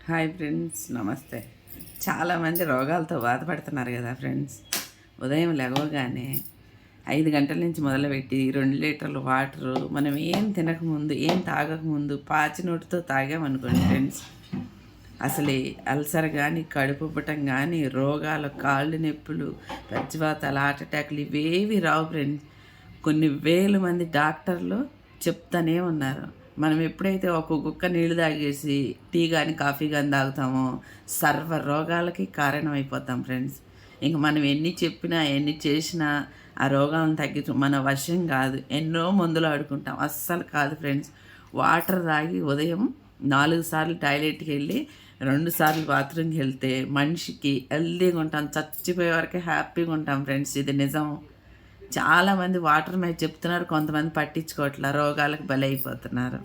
Hi friends, నమస్తే. చాలామంది రోగాలతో బాధపడుతున్నారు కదా ఫ్రెండ్స్. ఉదయం లేవగానే 5 గంటల నుంచి మొదలుపెట్టి 2 లీటర్లు వాటరు మనం ఏం తినకముందు, ఏం తాగకముందు పాచి నోటితో తాగామనుకోండి ఫ్రెండ్స్, అసలు అల్సర్ కానీ, కడుపు ఉబ్బటం కానీ, రోగాలు, కాళ్ళు నొప్పులు, పచ్చివాతాలు, హార్ట్ అటాక్లు ఇవేవి రావు ఫ్రెండ్స్. కొన్ని వేల మంది డాక్టర్లు చెప్తానే ఉన్నారు. మనం ఎప్పుడైతే ఒక గుక్క నీళ్లు తాగేసి టీ కానీ కాఫీ కానీ తాగుతామో సర్వ రోగాలకి కారణమైపోతాం ఫ్రెండ్స్. ఇంక మనం ఎన్ని చెప్పినా ఎన్ని చేసినా ఆ రోగాలను తగ్గించు మన వశం కాదు. ఎన్నో మందులు ఆడుకుంటాం, అస్సలు కాదు ఫ్రెండ్స్. వాటర్ తాగి ఉదయం 4 సార్లు టాయిలెట్కి వెళ్ళి 2 సార్లు బాత్రూమ్కి వెళ్తే మనిషికి హెల్దీగా ఉంటాం, చచ్చిపోయే వరకే హ్యాపీగా ఉంటాం ఫ్రెండ్స్. ఇది నిజం. చాలామంది వాటర్ మీద చెప్తున్నారు, కొంతమంది పట్టించుకోవట్లే, రోగాలకు బలైపోతున్నారు.